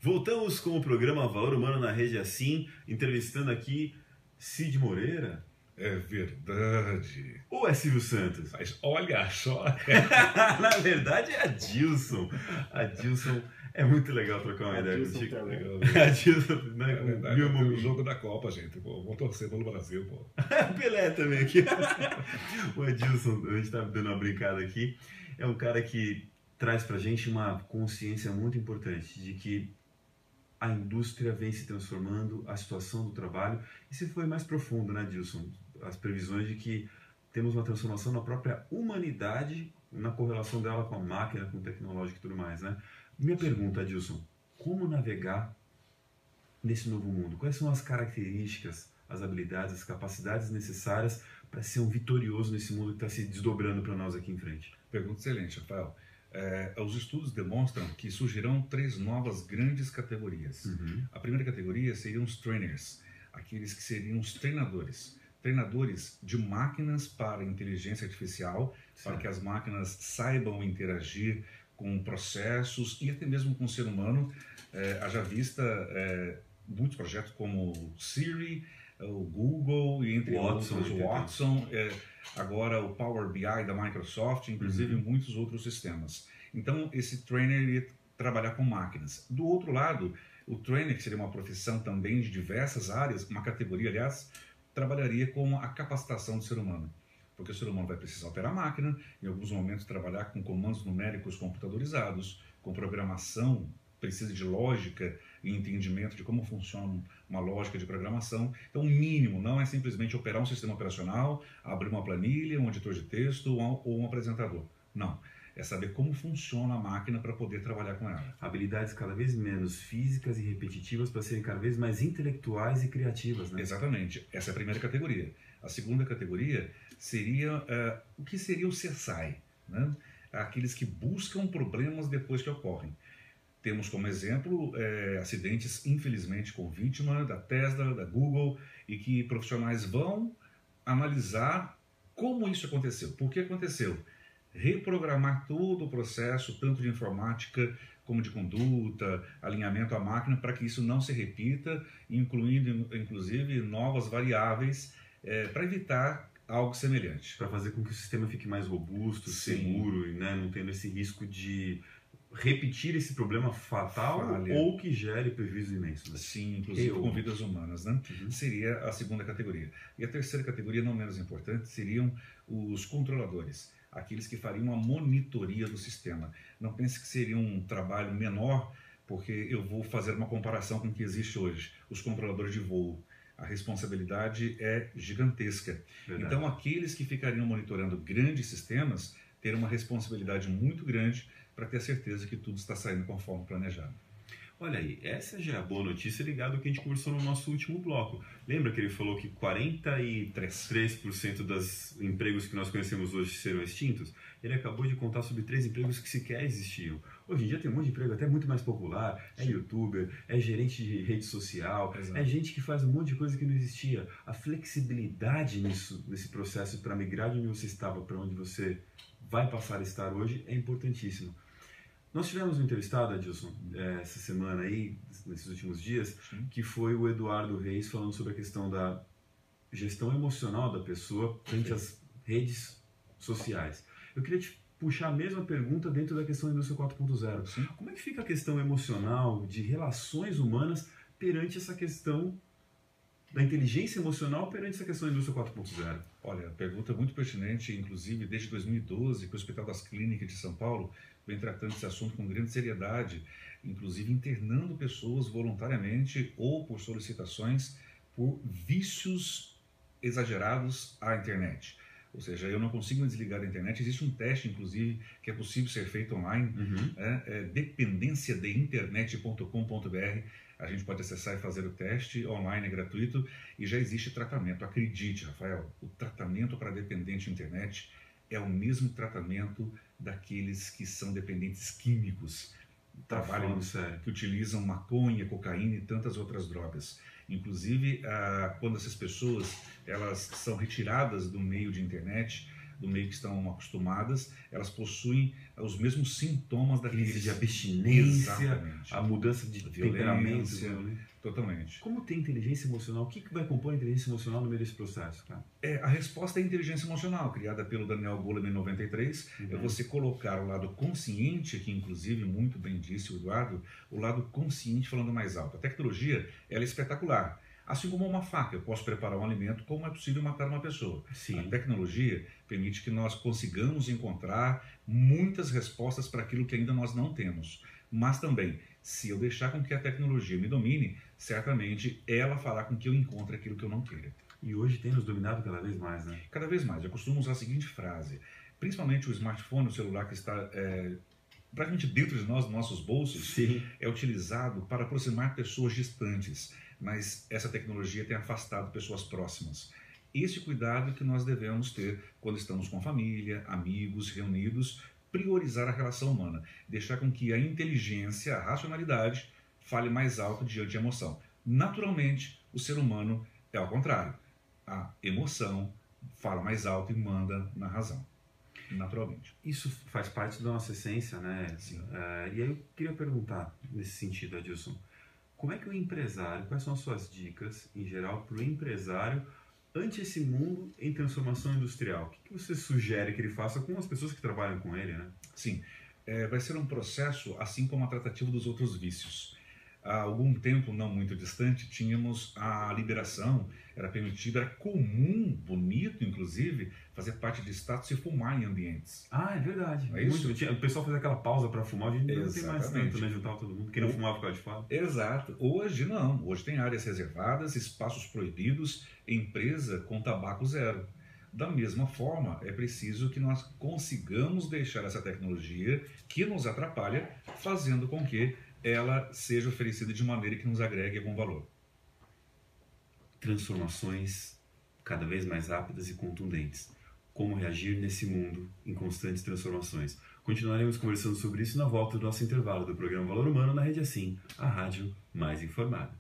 Voltamos com o programa Valor Humano na Rede Assim, entrevistando aqui Cid Moreira. É verdade. Ou é Silvio Santos? Mas olha só. Na verdade é Adilson. Adilson é muito legal trocar uma ideia com o Chico. Adilson, né? É verdade, o jogo da Copa, gente. Pô, vou torcer pelo Brasil, pô. Pelé também aqui. O Adilson, a gente tá dando uma brincada aqui, é um cara que traz pra gente uma consciência muito importante de que a indústria vem se transformando, a situação do trabalho, e se foi mais profundo, né, Adilson? As previsões de que temos uma transformação na própria humanidade, na correlação dela com a máquina, com o tecnológico e tudo mais, né? Minha pergunta, Adilson, como navegar nesse novo mundo? Quais são as características, as habilidades, as capacidades necessárias para ser um vitorioso nesse mundo que está se desdobrando para nós aqui em frente? Pergunta excelente, Rafael. Os estudos demonstram que surgirão 3 novas grandes categorias. A primeira categoria seriam os trainers, aqueles que seriam os treinadores. Treinadores de máquinas para inteligência artificial, para que as máquinas saibam interagir com processos e até mesmo com o ser humano. Haja vista muitos projetos como o Siri, o Google e entre outros, o Watson, agora o Power BI da Microsoft, inclusive muitos outros sistemas. Então esse trainer iria trabalhar com máquinas. Do outro lado, o trainer, que seria uma profissão também de diversas áreas, uma categoria, aliás, trabalharia com a capacitação do ser humano. Porque o ser humano vai precisar operar a máquina, em alguns momentos trabalhar com comandos numéricos computadorizados, com programação, precisa de lógica e entendimento de como funciona uma lógica de programação. Então, o mínimo não é simplesmente operar um sistema operacional, abrir uma planilha, um editor de texto ou um apresentador. Não. É saber como funciona a máquina para poder trabalhar com ela. Habilidades cada vez menos físicas e repetitivas para serem cada vez mais intelectuais e criativas, né? Exatamente. Essa é a primeira categoria. A segunda categoria seria o que seria o CSI, né? Aqueles que buscam problemas depois que ocorrem. Temos como exemplo acidentes, infelizmente, com vítima da Tesla, da Google, e que profissionais vão analisar como isso aconteceu, por que aconteceu. Reprogramar todo o processo, tanto de informática como de conduta, alinhamento à máquina, para que isso não se repita, incluindo, inclusive, novas variáveis para evitar algo semelhante. Para fazer com que o sistema fique mais robusto, seguro, né? Não tendo esse risco de repetir esse problema fatal ou que gere prejuízo imenso. Né? Sim, inclusive com vidas humanas, né? Seria a segunda categoria. E a terceira categoria, não menos importante, seriam os controladores, aqueles que fariam a monitoria do sistema. Não pense que seria um trabalho menor, porque eu vou fazer uma comparação com o que existe hoje, os controladores de voo. A responsabilidade é gigantesca. Verdade. Então, aqueles que ficariam monitorando grandes sistemas terão uma responsabilidade muito grande para ter certeza que tudo está saindo conforme planejado. Olha aí, essa já é a boa notícia ligada ao que a gente conversou no nosso último bloco. Lembra que ele falou que 43% dos empregos que nós conhecemos hoje serão extintos? Ele acabou de contar sobre 3 empregos que sequer existiam. Hoje em dia tem um monte de emprego até muito mais popular, é youtuber, é gerente de rede social, é gente que faz um monte de coisa que não existia. A flexibilidade nesse processo para migrar de onde você estava para onde você vai passar a estar hoje é importantíssimo. Nós tivemos um entrevistado, Adilson, essa semana aí, nesses últimos dias, que foi o Eduardo Reis falando sobre a questão da gestão emocional da pessoa frente às redes sociais. Eu queria te puxar a mesma pergunta dentro da questão da indústria 4.0. Como é que fica a questão emocional de relações humanas perante essa questão da inteligência emocional perante essa questão da indústria 4.0? Olha, pergunta muito pertinente, inclusive desde 2012, que o Hospital das Clínicas de São Paulo vem tratando esse assunto com grande seriedade, inclusive internando pessoas voluntariamente ou por solicitações por vícios exagerados à internet. Ou seja, eu não consigo me desligar da internet. Existe um teste, inclusive, que é possível ser feito online, dependenciadeinternet.com.br. A gente pode acessar e fazer o teste online, é gratuito, e já existe tratamento. Acredite, Rafael, o tratamento para dependente de internet é o mesmo tratamento daqueles que são dependentes químicos, trabalham, que utilizam maconha, cocaína e tantas outras drogas. Inclusive, quando essas pessoas elas são retiradas do meio de internet, do meio que estão acostumadas, elas possuem os mesmos sintomas da crise de abstinência, exatamente, a mudança de temperamento. Totalmente. Como tem inteligência emocional? O que vai compor a inteligência emocional no meio desse processo, cara? A resposta é a inteligência emocional, criada pelo Daniel Goleman em 93. É você colocar o lado consciente, que inclusive muito bem disse o Eduardo, o lado consciente falando mais alto. A tecnologia, ela é espetacular. Assim como uma faca, eu posso preparar um alimento, como é possível matar uma pessoa. Sim. A tecnologia permite que nós consigamos encontrar muitas respostas para aquilo que ainda nós não temos. Mas também, se eu deixar com que a tecnologia me domine, certamente ela fará com que eu encontre aquilo que eu não queira. E hoje tem nos dominado cada vez mais, né? Cada vez mais. Eu costumo usar a seguinte frase, principalmente o smartphone, o celular que está praticamente dentro de nós, dos nossos bolsos, Sim. é utilizado para aproximar pessoas distantes, mas essa tecnologia tem afastado pessoas próximas. Esse cuidado que nós devemos ter quando estamos com a família, amigos, reunidos, priorizar a relação humana, deixar com que a inteligência, a racionalidade, fale mais alto diante da emoção. Naturalmente, o ser humano é ao contrário. A emoção fala mais alto e manda na razão, naturalmente. Isso faz parte da nossa essência, né? Sim. E aí eu queria perguntar, nesse sentido, Adilson, como é que o empresário, quais são as suas dicas, em geral, para o empresário ante esse mundo em transformação industrial? O que você sugere que ele faça com as pessoas que trabalham com ele, né? Sim, vai ser um processo assim como a tratativa dos outros vícios. Há algum tempo, não muito distante, tínhamos a liberação, era permitido, era comum, bonito inclusive, fazer parte de status e fumar em ambientes. Ah, é verdade. É isso? O pessoal fazia aquela pausa para fumar, hoje não tem mais Exatamente. tanto, né? Juntava todo mundo, quem não fumava ficava de fora. Exato. Hoje não, hoje tem áreas reservadas, espaços proibidos, empresa com tabaco zero. Da mesma forma, é preciso que nós consigamos deixar essa tecnologia que nos atrapalha, fazendo com que ela seja oferecida de maneira que nos agregue algum valor. Transformações cada vez mais rápidas e contundentes. Como reagir nesse mundo em constantes transformações. Continuaremos conversando sobre isso na volta do nosso intervalo do programa Valor Humano na Rede Assim, a rádio mais informada.